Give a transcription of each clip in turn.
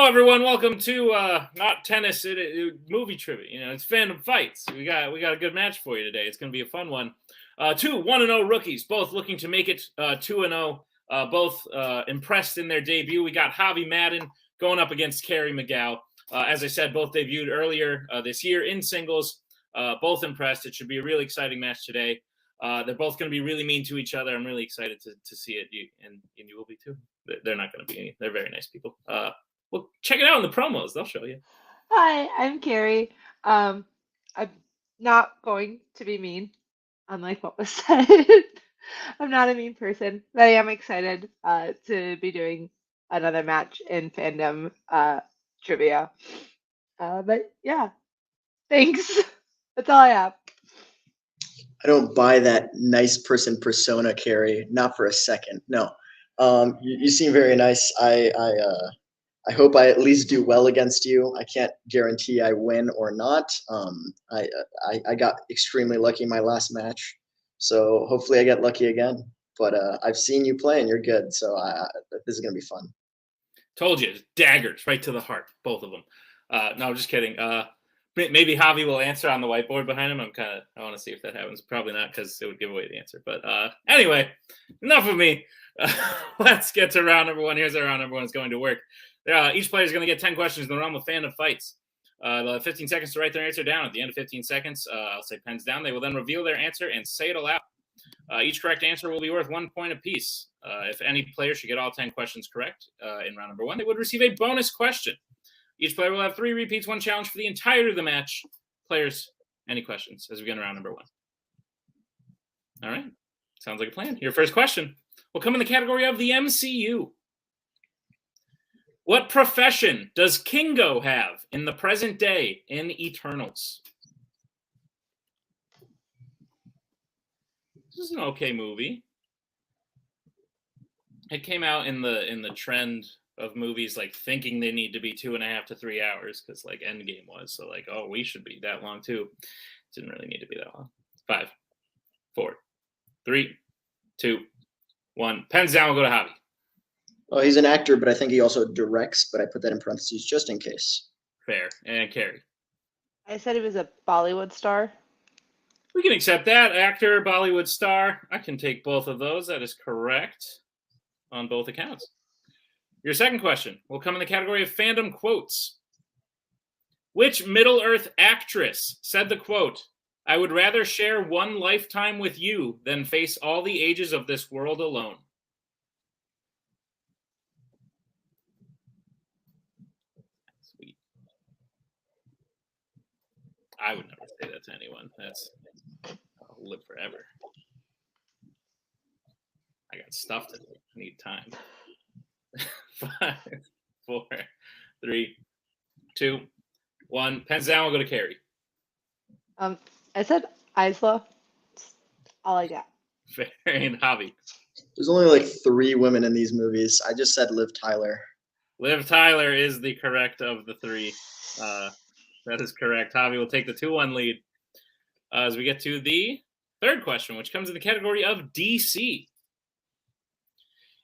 everyone. Welcome to not tennis, movie trivia. You know, it's Fandom Fights. We got a good match for you today. It's going to be a fun one. Two 1-0 rookies, both looking to make it 2-0. Both impressed in their debut. We got Javi Madan going up against Carrie McGough. As I said, both debuted earlier this year in singles. Both impressed. It should be a really exciting match today. They're both going to be really mean to each other. I'm really excited to see it. And you will be too. They're not going to be any. They're very nice people. Well, check it out in the promos. They'll show you. Hi, I'm Carrie. I'm not going to be mean, unlike what was said. I'm not a mean person, but I am excited to be doing another match in Fandom trivia. But yeah, thanks. That's all I have. I don't buy that nice person persona, Carrie. Not for a second. No. You seem very nice. I hope I at least do well against you. I can't guarantee I win or not. I got extremely lucky in my last match, so hopefully I get lucky again. But I've seen you play and you're good, so this is gonna be fun. Told you, daggers right to the heart, both of them. No, just kidding. Maybe Javi will answer on the whiteboard behind him. I want to see if that happens. Probably not, because it would give away the answer. But anyway, enough of me. Let's get to round number one. Here's how round number one is going to work. Each player is going to get 10 questions in the realm of Fandom Fights. They'll have 15 seconds to write their answer down. At the end of 15 seconds, I'll say pens down. They will then reveal their answer and say it aloud. Each correct answer will be worth 1 point apiece. If any player should get all 10 questions correct in round number one, they would receive a bonus question. Each player will have 3 repeats, 1 challenge for the entirety of the match. Players, any questions as we get into round number one? All right. Sounds like a plan. Your first question will come in the category of the MCU. What profession does Kingo have in the present day in Eternals? This is an okay movie. It came out in the trend of movies like thinking they need to be 2.5 to 3 hours, because like Endgame was. So like, oh, we should be that long too. Didn't really need to be that long. 5, 4, 3, 2, 1. Pens down. We'll go to Javi. Oh, he's an actor, but I think he also directs, but I put that in parentheses just in case. Fair. And Carrie. I said he was a Bollywood star. We can accept that. Actor, Bollywood star. I can take both of those. That is correct on both accounts. Your second question will come in the category of Fandom quotes. Which Middle-earth actress said the quote, "I would rather share one lifetime with you than face all the ages of this world alone"? Sweet. I would never say that to anyone. I'll live forever. I got stuff to do. I need time. 5, 4, 3, 2, 1. Pens down. We'll go to Carrie. I said Isla. That's all I got. Fair. And Javi. There's only like 3 women in these movies. I just said Liv Tyler. Liv Tyler is the correct of the 3. That is correct. Javi will take the 2-1 lead as we get to the third question, which comes in the category of DC.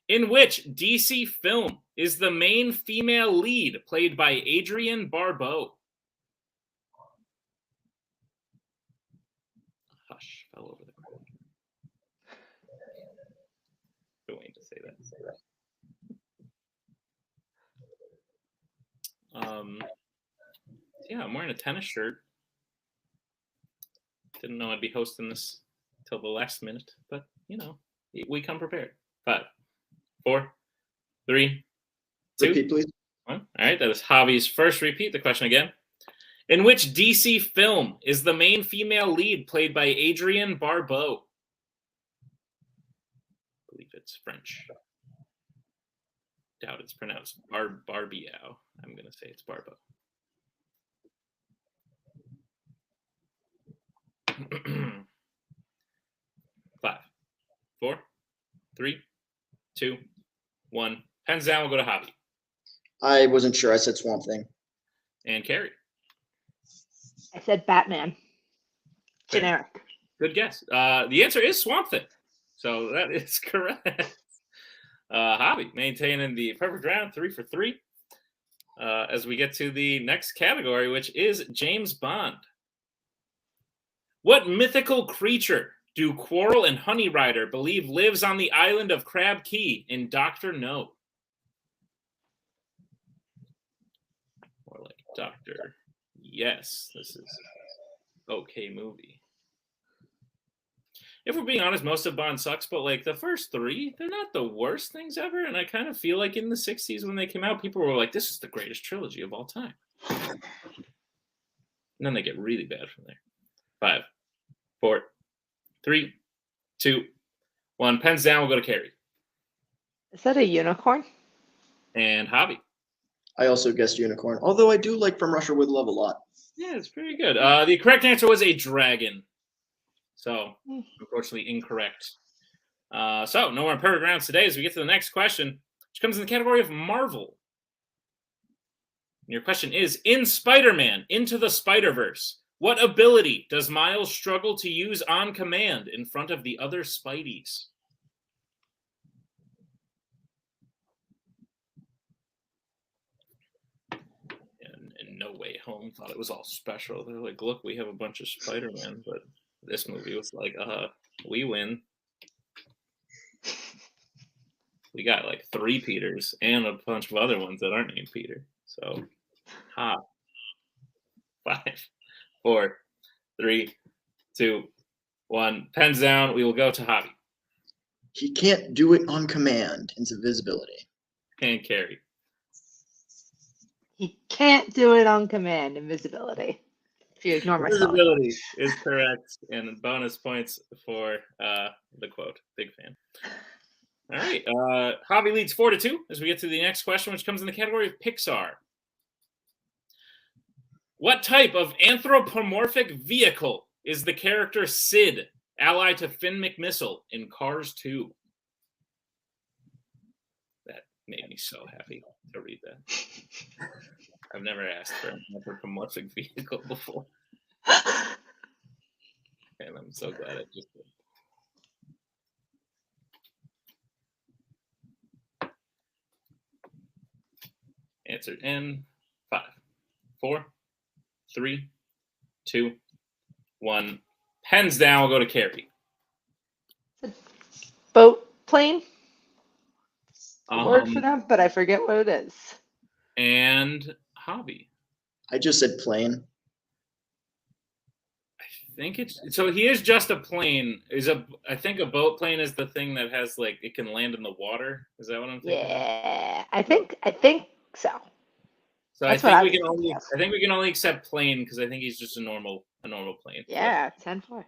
In which DC film is the main female lead played by Adrienne Barbeau? Hush, fell over the crowd. Been waiting to say that. Yeah, I'm wearing a tennis shirt. Didn't know I'd be hosting this till the last minute, but you know, we come prepared. 5, 4, 3, 2. Repeat, please. 1. All right, that is Javi's first repeat. The question again. In which DC film is the main female lead played by Adrienne Barbeau? I believe it's French. Doubt it's pronounced Barbiao. I'm going to say it's Barbeau. 5, 4, 3, 2, 1. Pens down. We'll go to Javi. I wasn't sure. I said Swamp Thing. And Carrie. I said Batman. Generic. Good guess. The answer is Swamp Thing. So that is correct. Javi maintaining the perfect round, 3 for 3. as we get to the next category, which is James Bond. What mythical creature do Quarrel and Honey Rider believe lives on the island of Crab Key in Dr. No? More like Dr. Yes, this is okay movie. If we're being honest, most of Bond sucks, but like the first three, they're not the worst things ever. And I kind of feel like in the 60s when they came out, people were like, this is the greatest trilogy of all time. And then they get really bad from there. 5, 4, 3, 2, 1. Pens down, we'll go to Carrie. Is that a unicorn? And Javi. I also guessed unicorn, although I do like From Russia with Love a lot. Yeah, it's pretty good. The correct answer was a dragon. So, unfortunately, incorrect. So, no more perfect rounds today as we get to the next question, which comes in the category of Marvel. Your question is, in Spider-Man Into the Spider-Verse, what ability does Miles struggle to use on command in front of the other Spideys? And No Way Home thought it was all special. They're like, look, we have a bunch of Spider-Man, but this movie was like, we win. We got like 3 Peters and a bunch of other ones that aren't named Peter. So, 5, 4, 3, 2, 1. Pens down. We will go to Javi. He can't do it on command. Invisibility. And Carrie. He can't do it on command. Invisibility. If you ignore myself. Invisibility is correct, and bonus points for the quote. Big fan. All right. Javi leads 4-2 as we get to the next question, which comes in the category of Pixar. What type of anthropomorphic vehicle is the character Sid, allied to Finn McMissile in Cars 2? That made me so happy to read that. I've never asked for an anthropomorphic vehicle before. And I'm so glad I just did. Answered in 5, 4, 3, 2, 1. Pens down. We'll go to Carrie. Boat plane? Word for them, but I forget what it is. And Javi. I just said plane. I think it's so. He is just a plane. I think a boat plane is the thing that has like it can land in the water. Is that what I'm thinking? Yeah, I think so. So I think we can only accept plane because I think he's just a normal plane. Yeah, 10-4.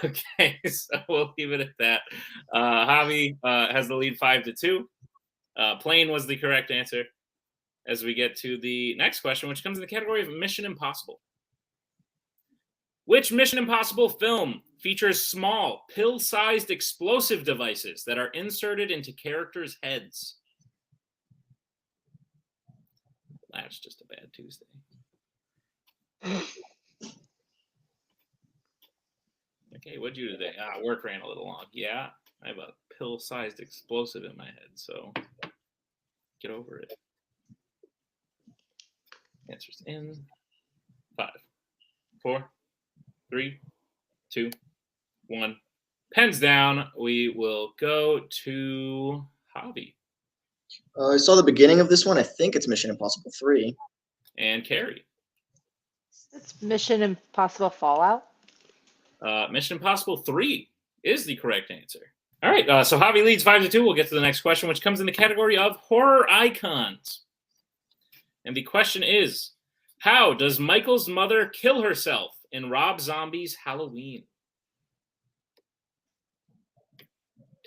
Okay, so we'll leave it at that. Javi has the lead 5-2. Plane was the correct answer. As we get to the next question, which comes in the category of Mission Impossible. Which Mission Impossible film features small, pill-sized explosive devices that are inserted into characters' heads? That's just a bad Tuesday. Okay, what'd you do today? Work ran a little long. Yeah, I have a pill-sized explosive in my head, so get over it. Answers in 5, 4, 3, 2, 1. Pens down. We will go to Javi. I saw the beginning of this one. I think it's Mission Impossible 3. And Carrie. It's Mission Impossible Fallout. Mission Impossible 3 is the correct answer. All right, so Javi leads 5-2. We'll get to the next question, which comes in the category of horror icons. And the question is, how does Michael's mother kill herself in Rob Zombie's Halloween?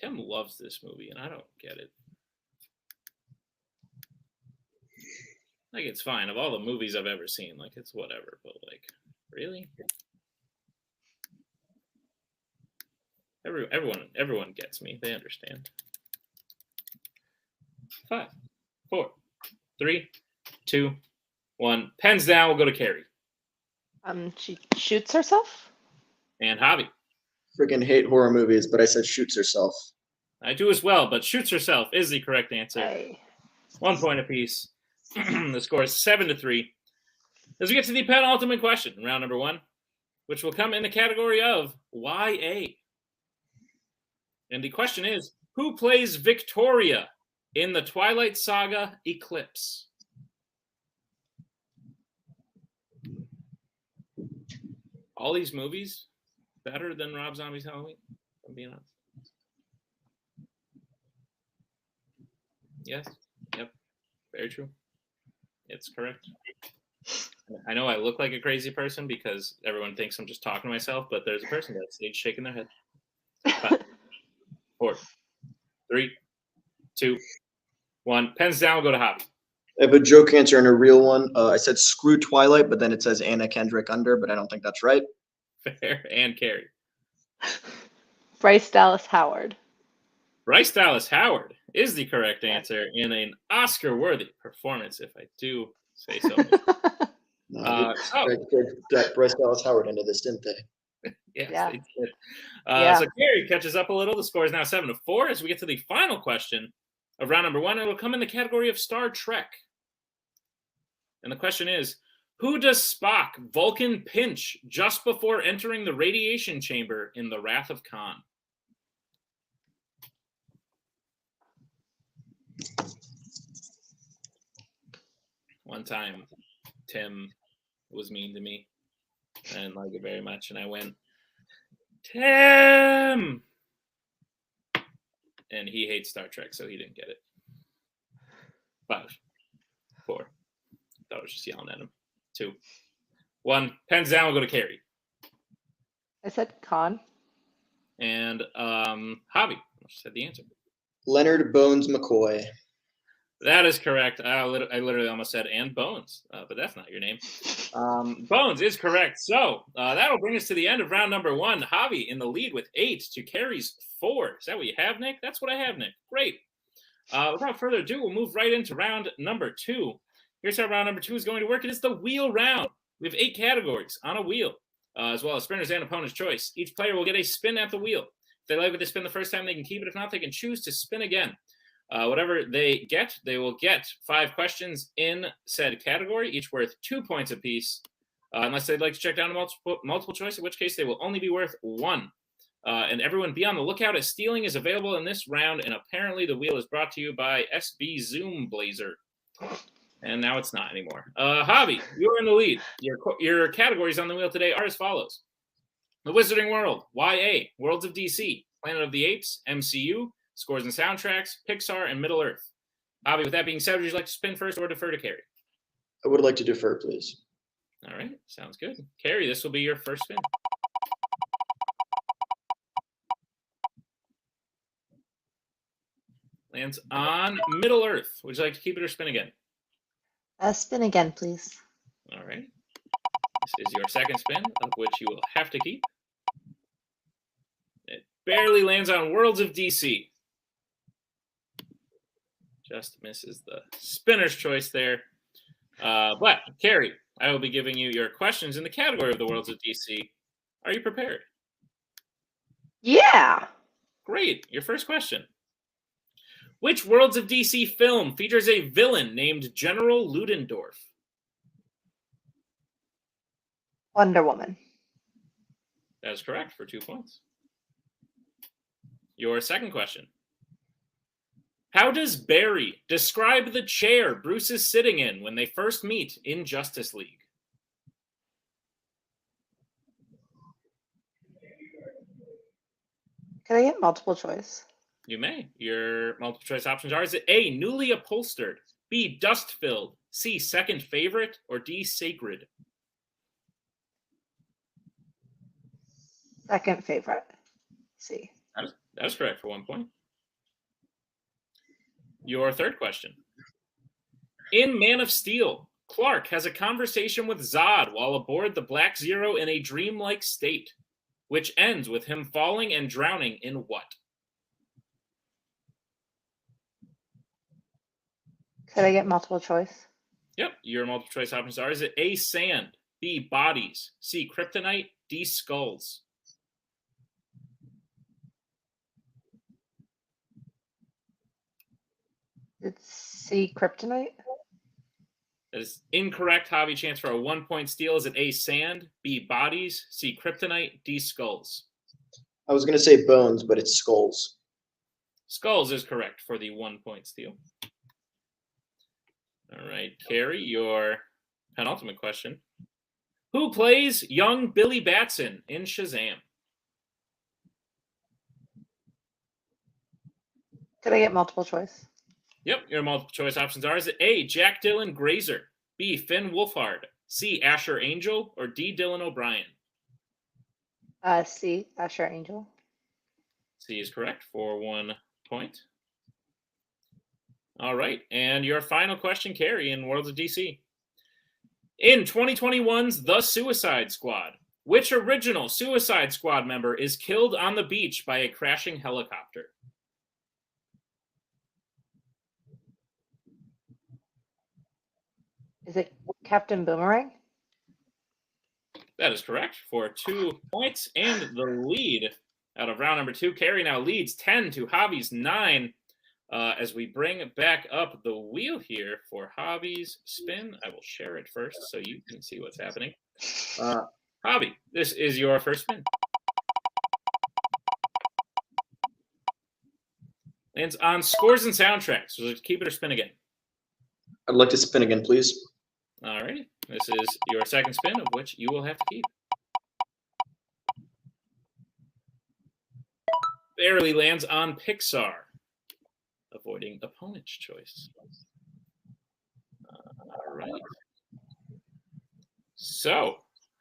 Tim loves this movie, and I don't get it. Like, it's fine. Of all the movies I've ever seen, like, it's whatever. But, like, really? Everyone gets me. They understand. 5, 4, 3, 2, 1. Pens down. We'll go to Carrie. She shoots herself? And Javi. Freaking hate horror movies, but I said shoots herself. I do as well, but shoots herself is the correct answer. Hey. 1 point apiece. The score is 7-3. As we get to the penultimate question, round number 1, which will come in the category of YA. And the question is, who plays Victoria in the Twilight Saga Eclipse? All these movies better than Rob Zombie's Halloween, if I'm being honest. Yes. Yep. Very true. It's correct. I know I look like a crazy person because everyone thinks I'm just talking to myself, but there's a person backstage shaking their head. 5, 4, 3, 2, 1. Pens down. We'll go to Javi. I have a joke answer and a real one. I said screw Twilight, but then it says Anna Kendrick under, but I don't think that's right. Fair. And Carrie. Bryce Dallas Howard. Bryce Dallas Howard is the correct answer in an Oscar-worthy performance, if I do say so. Bryce Dallas Howard into this, didn't they? Yes, Yeah. they did. Yeah. So Carrie catches up a little. The score is now 7-4 as we get to the final question of round number 1. It will come in the category of Star Trek. And the question is, who does Spock Vulcan pinch just before entering the radiation chamber in The Wrath of Khan? One time, Tim was mean to me. I didn't like it very much, and I went, Tim! And he hates Star Trek, so he didn't get it. 5, 4. Thought I was just yelling at him. 2, 1. Pens down. We'll go to Carrie. I said Khan. And Javi said the answer. Leonard Bones McCoy. That is correct. I literally almost said and Bones, but that's not your name. Bones is correct. So that'll bring us to the end of round number 1. Javi in the lead with 8 to Carrie's 4. Is that what you have, Nick? That's what I have, Nick. Great. Without further ado, we'll move right into round number 2. Here's how round number 2 is going to work. It is the wheel round. We have 8 categories on a wheel, as well as spinners and opponent's choice. Each player will get a spin at the wheel. If they like what they spin the first time, they can keep it. If not, they can choose to spin again. Whatever they get, they will get 5 questions in said category, each worth 2 points apiece, unless they'd like to check down a multiple choice, in which case they will only be worth 1. And everyone be on the lookout as stealing is available in this round, and apparently the wheel is brought to you by SB Zoom Blazer. And now it's not anymore. Javi, you're in the lead. Your categories on the wheel today are as follows. The Wizarding World, YA, Worlds of DC, Planet of the Apes, MCU, Scores and Soundtracks, Pixar, and Middle-earth. Javi, with that being said, would you like to spin first or defer to Carrie? I would like to defer, please. All right, sounds good. Carrie, this will be your first spin. Lands on Middle-earth. Would you like to keep it or spin again? Spin again, please. All right. This is your second spin, of which you will have to keep. It barely lands on Worlds of DC. Just misses the spinner's choice there. But, Carrie, I will be giving you your questions in the category of the Worlds of DC. Are you prepared? Yeah. Great. Your first question. Which Worlds of DC film features a villain named General Ludendorff? Wonder Woman. That is correct for 2 points. Your second question. How does Barry describe the chair Bruce is sitting in when they first meet in Justice League? Can I get multiple choice? You may. Your multiple choice options are: is it A, newly upholstered, B, dust-filled, C, second favorite, or D, sacred? Second favorite. C. That is correct for 1 point. Your third question. In Man of Steel, Clark has a conversation with Zod while aboard the Black Zero in a dreamlike state, which ends with him falling and drowning in what? Could I get multiple choice? Yep, your multiple choice options are: is it A, sand, B, bodies, C, kryptonite, D, skulls? It's C, kryptonite. That is incorrect. Javi, chance for a 1-point steal. Is it A, sand, B, bodies, C, kryptonite, D, skulls? I was going to say bones, but it's skulls. Skulls is correct for the 1-point steal. All right, Carrie, your penultimate question. Who plays young Billy Batson in Shazam? Could I get multiple choice? Yep, your multiple choice options are: is it A, Jack Dylan Grazer, B, Finn Wolfhard, C, Asher Angel, or D, Dylan O'Brien? C, Asher Angel. C is correct for 1 point. All right, and your final question, Carrie, in Worlds of DC. In 2021's The Suicide Squad, which original Suicide Squad member is killed on the beach by a crashing helicopter? Is it Captain Boomerang? That is correct for 2 points, and the lead out of round number 2. Carrie now leads 10 to Javi's 9. As we bring back up the wheel here for Javi's spin, I will share it first so you can see what's happening. Javi, this is your first spin. Lands on scores and soundtracks. So keep it or spin again. I'd like to spin again, please. All righty. This is your second spin, of which you will have to keep. Barely lands on Pixar, avoiding opponent's choice. All right. So,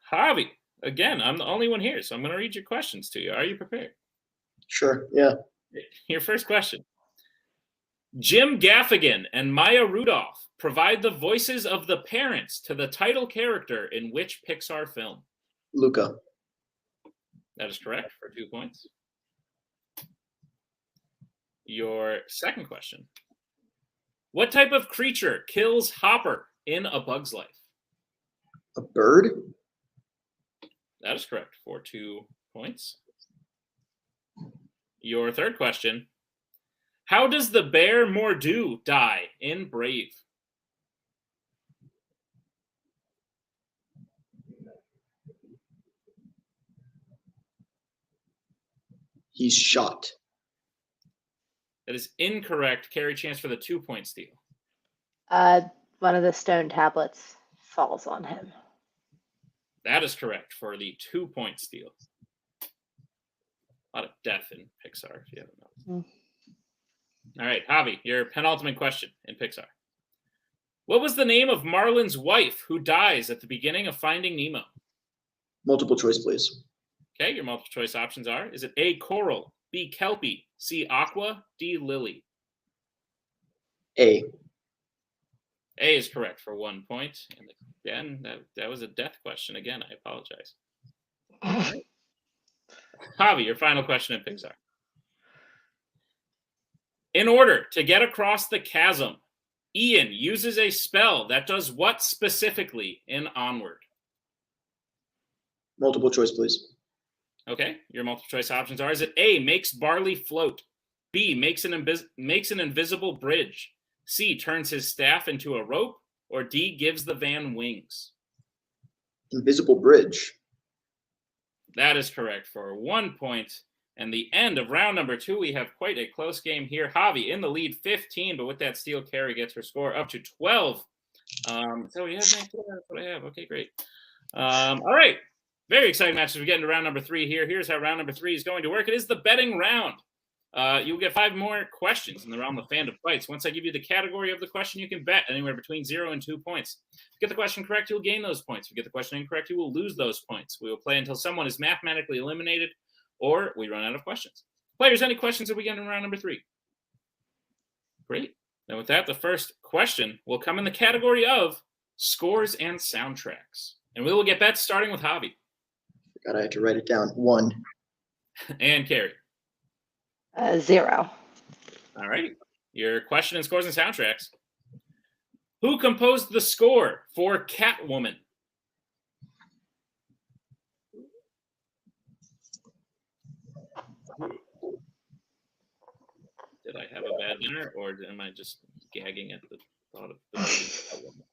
Javi, again, I'm the only one here, so I'm going to read your questions to you. Are you prepared? Sure, yeah. Your first question. Jim Gaffigan and Maya Rudolph provide the voices of the parents to the title character in which Pixar film? Luca. That is correct for 2 points. Your second question. What type of creature kills Hopper in A Bug's Life? A bird? That is correct for 2 points. Your third question. How does the bear Mordu die in Brave? He's shot. That is incorrect. Carrie, chance for the 2-point steal. One of the stone tablets falls on him. That is correct for the 2-point steal. A lot of death in Pixar, if you haven't noticed. All right, Javi, your penultimate question in Pixar. What was the name of Marlin's wife who dies at the beginning of Finding Nemo? Multiple choice, please. Okay, your multiple choice options are: is it A, Coral, B, Kelpie, C, Aqua, D, Lily? A. A is correct for 1 point. And again, that was a death question. Again, I apologize. All right. Javi, your final question in Pixar. In order to get across the chasm, Ian uses a spell that does what specifically in Onward? Multiple choice, please. Okay, your multiple choice options are: is it A, makes barley float, B, makes an invisible bridge, C, turns his staff into a rope, or D, gives the van wings? Invisible bridge. That is correct for 1 point. And the end of round number 2, we have quite a close game here. Javi in the lead, 15, but with that steal, Carrie gets her score up to 12. So we have that's what I have. Okay, great. All right. Very exciting match as we get into round number 3 here. Here's how round number 3 is going to work. It is the betting round. You'll get 5 more questions in the realm of Fandom Fights. Once I give you the category of the question, you can bet anywhere between 0 and 2 points. If you get the question correct, you'll gain those points. If you get the question incorrect, you will lose those points. We will play until someone is mathematically eliminated or we run out of questions. Players, any questions that we get in round number 3? Great. And with that, the first question will come in the category of scores and soundtracks. And we will get bets starting with Javi. God, I had to write it down. 1. And Carrie. 0. All right. Your question in scores and soundtracks. Who composed the score for Catwoman? Did I have a bad dinner, or am I just gagging at the thought of the movie Catwoman?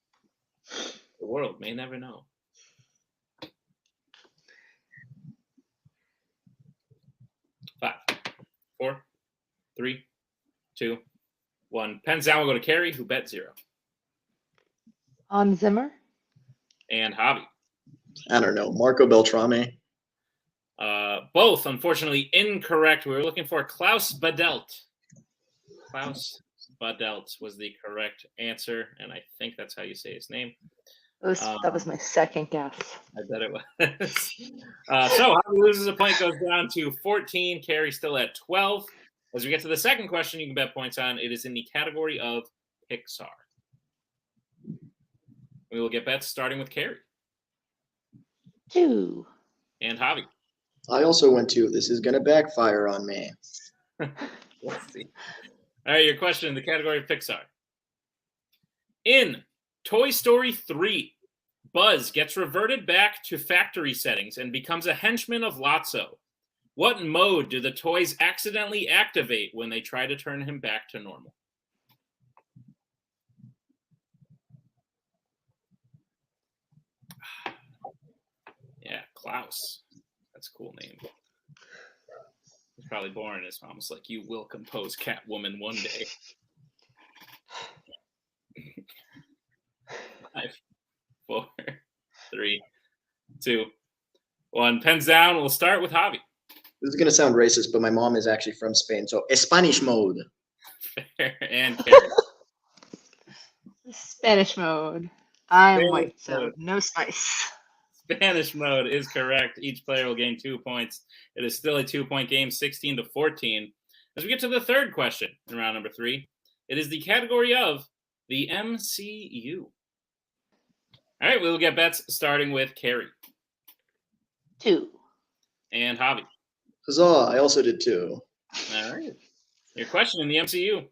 The world may never know. Five, four, three, two, one. Pens down. We'll go to Carrie, who bet 0. Hans Zimmer. And Javi. I don't know. Marco Beltrame. Both, unfortunately, incorrect. We were looking for Klaus Badelt. Klaus Badelt was the correct answer, and I think that's how you say his name. That was my second guess. I bet it was. So Javi loses a point, goes down to 14. Carrie still at 12. As we get to the second question, you can bet points on. It is in the category of Pixar. We will get bets starting with Carrie 2. and Javi. I also went 2. This is going to backfire on me. Let's see. All right, your question in the category of Pixar. In Toy Story 3, Buzz gets reverted back to factory settings and becomes a henchman of Lotso. What mode do the toys accidentally activate when they try to turn him back to normal? Yeah, Klaus. That's a cool name. He's probably born. His mom's like, you will compose Catwoman one day. 5, 4, 3, 2, 1. Pens down. We'll start with Javi. This is going to sound racist, but my mom is actually from Spain, so Spanish mode. And Carrie. Spanish mode. I'm Spanish white, so mode. no spice. Spanish mode is correct. Each player will gain 2 points. It is still a 2-point game, 16-14. As we get to the third question in round number 3, it is the category of the MCU. All right, we will get bets starting with Carrie 2. and Javi. Huzzah, I also did 2. All right. Your question in the MCU.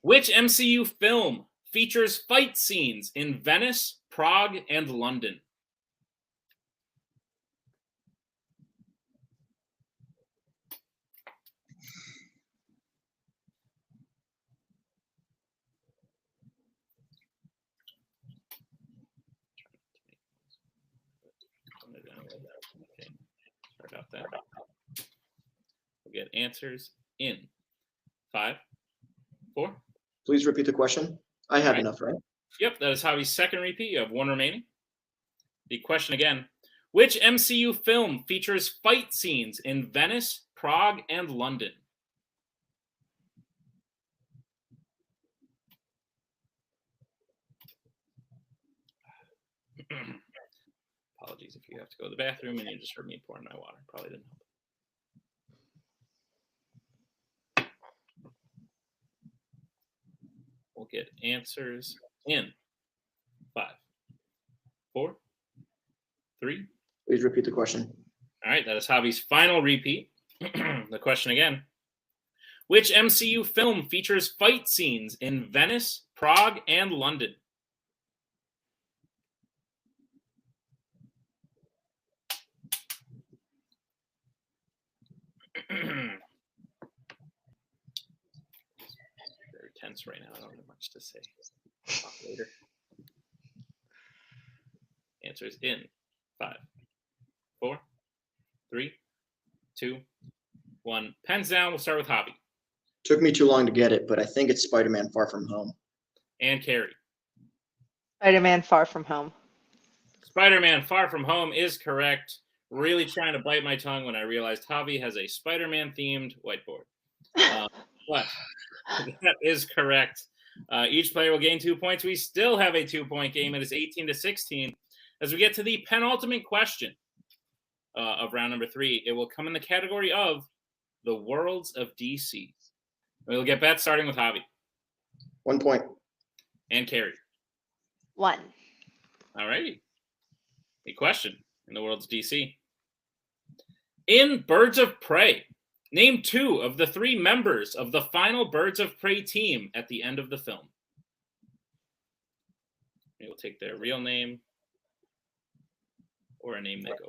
Which MCU film features fight scenes in Venice, Prague, and London? Sorry about that. We'll get answers in 5, 4. Please repeat the question. I had Right. enough, right? Yep, that is Javi's second repeat. You have 1 remaining. The question again. Which MCU film features fight scenes in Venice, Prague, and London? Apologies if you have to go to the bathroom and you just heard me pouring my water. Probably didn't help. We'll get answers in 5, 4, 3. Please repeat the question. All right, that is Javi's final repeat. The question again. Which MCU film features fight scenes in Venice, Prague, and London? Very tense right now. I don't have much to say. Talk later. Answers in 5, 4, 3, 2, 1. Pens down. We'll start with Javi Took me too long to get it, but I think it's Spider-Man Far From Home. and Carrie. Spider-Man Far From Home. Spider-Man Far From Home is correct. Really trying to bite my tongue when I realized Javi has a Spider-Man themed whiteboard. But that is correct. Each player will gain 2 points. We still have a 2-point game. It is 18-16. As we get to the penultimate question of round number 3, it will come in the category of the worlds of DC. We'll get bets starting with Javi 1 point. and Carrie. 1. All righty. A question in the worlds of DC. In Birds of Prey, name 2 of the 3 members of the final Birds of Prey team at the end of the film. We will take their real name or a name they go.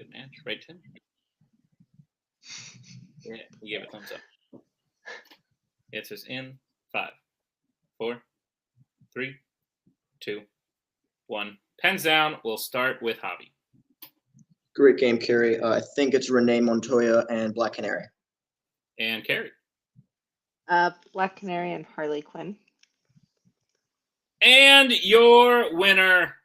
Good match, right, Tim? Yeah, you gave it a thumbs up. Answers in 5, 4, 3, 2, 1. Pens down. We'll start with Javi. Great game, Carrie. I think it's Renee Montoya and Black Canary. And Carrie. Black Canary and Harley Quinn. And your winner,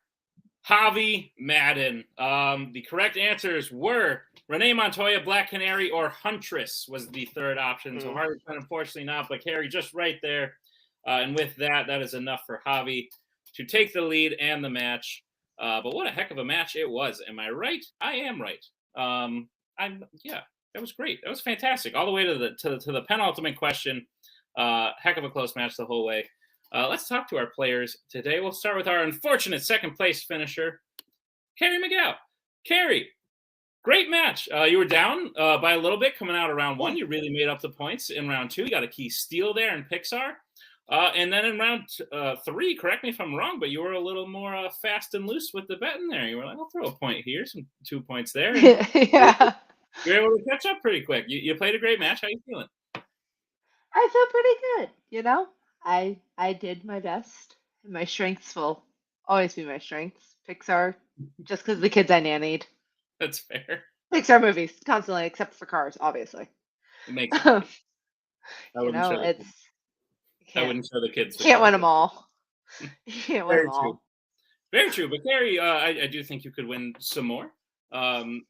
Javi Madan. The correct answers were Renee Montoya, Black Canary, or Huntress was the third option. So Harley Quinn, unfortunately not, but Carrie just right there. And with that, that is enough for Javi to take the lead and the match. But what a heck of a match it was. Am I right? I am right. Yeah, that was great. That was fantastic. All the way to the penultimate question. Heck of a close match the whole way. Let's talk to our players today. We'll start with our unfortunate second place finisher, Carrie McGough. Carrie, great match. You were down by a little bit coming out of round 1. You really made up the points in round 2. You got a key steal there in Pixar. And then in round 3, correct me if I'm wrong, but you were a little more fast and loose with the betting there. You were like, I'll throw a point here, some 2 points there. Yeah. You were able to catch up pretty quick. You played a great match. How you feeling? I feel pretty good, you know? I did my best. My strengths will always be my strengths. Pixar, just because the kids I nannied. That's fair. Pixar movies, constantly, except for Cars, obviously. It makes sense. You know, I wouldn't show the kids. Can't win them all. You can't win Very them true. all. Very true. But Carrie, I do think you could win some more.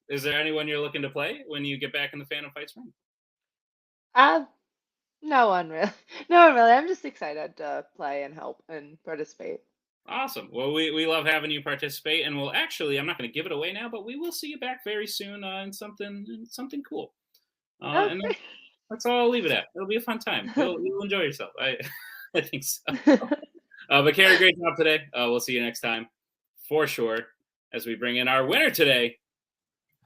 Is there anyone you're looking to play when you get back in the Fandom Fights ring? No one really. No one really. I'm just excited to play and help and participate. Awesome. Well, we love having you participate, and we'll actually, I'm not going to give it away now, but we will see you back very soon in something cool. And that's all I'll leave it at. It'll be a fun time. You'll enjoy yourself. I think so. But Carrie, great job today. We'll see you next time for sure as we bring in our winner today,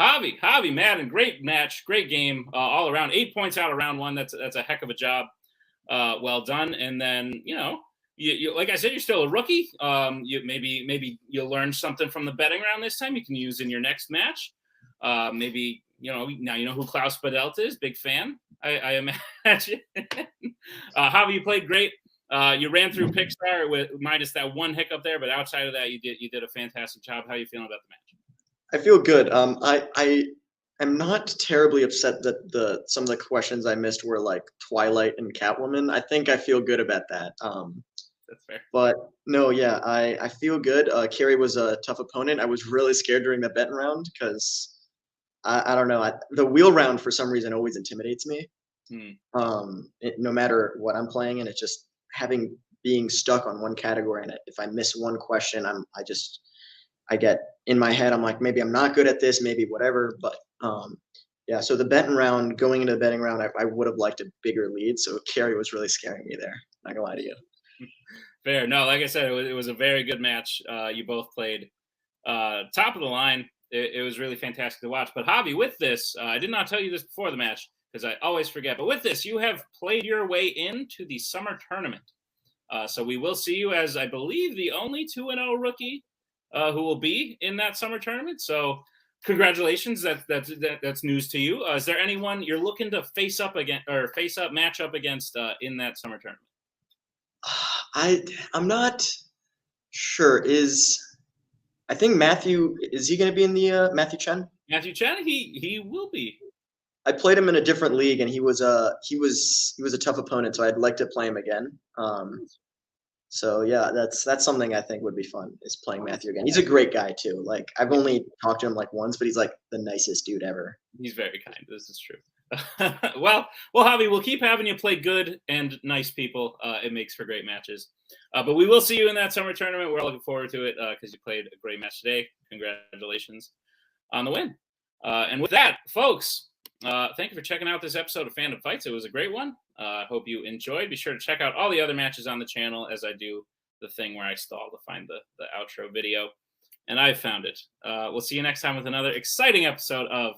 Javi Madan. Great match, great game all around. 8 points out of round 1. That's a heck of a job. Well done. And then, you like I said, you're still a rookie. You maybe you'll learn something from the betting round this time you can use in your next match. Maybe, now you know who Klaus Badelt is. Big fan, I imagine. Javi, you played great. You ran through Pixar with minus that one hiccup there, but outside of that, you did a fantastic job. How are you feeling about the match? I feel good. I am not terribly upset that some of the questions I missed were like Twilight and Catwoman. I think I feel good about that. That's fair. But no, yeah, I feel good. Carrie was a tough opponent. I was really scared during the betting round because I don't know. The wheel round for some reason always intimidates me. No matter what I'm playing, and it's just being stuck on one category. And if I miss one question, I get in my head, I'm like, maybe I'm not good at this, maybe whatever. But yeah, so the betting round, going into the betting round, I would have liked a bigger lead. So Carrie was really scaring me there. Not gonna lie to you. Fair. No, like I said, it was a very good match. You both played top of the line. It was really fantastic to watch. But Javi, with this, I did not tell you this before the match because I always forget. But with this, you have played your way into the summer tournament. So we will see you as, I believe, the only 2-0 rookie who will be in that summer tournament. So congratulations. That's news to you. Is there anyone you're looking to match up against in that summer tournament? I'm not sure. I think Matthew, is he going to be in the Matthew Chen? Matthew Chen, he will be. I played him in a different league, and he was a tough opponent. So I'd like to play him again. So yeah, that's something I think would be fun, is playing Matthew again. He's a great guy too. Like, I've only talked to him like once, but he's like the nicest dude ever. He's very kind. This is true. well, Javi, we'll keep having you play good and nice people. It makes for great matches. But we will see you in that summer tournament. We're looking forward to it because you played a great match today. Congratulations on the win. And with that, folks, thank you for checking out this episode of Fandom Fights. It was a great one. I hope you enjoyed. Be sure to check out all the other matches on the channel as I do the thing where I stall to find the outro video. And I found it. We'll see you next time with another exciting episode of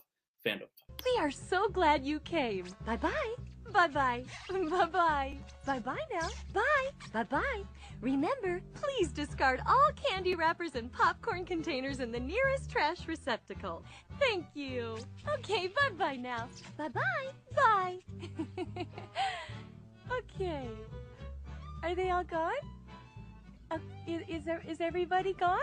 Fandom. We are so glad you came. Bye-bye. Bye-bye. Bye-bye. Bye-bye now. Bye. Bye-bye. Remember, please discard all candy wrappers and popcorn containers in the nearest trash receptacle. Thank you. Okay, bye-bye now. Bye-bye. Bye. Okay. Are they all gone? Is everybody gone?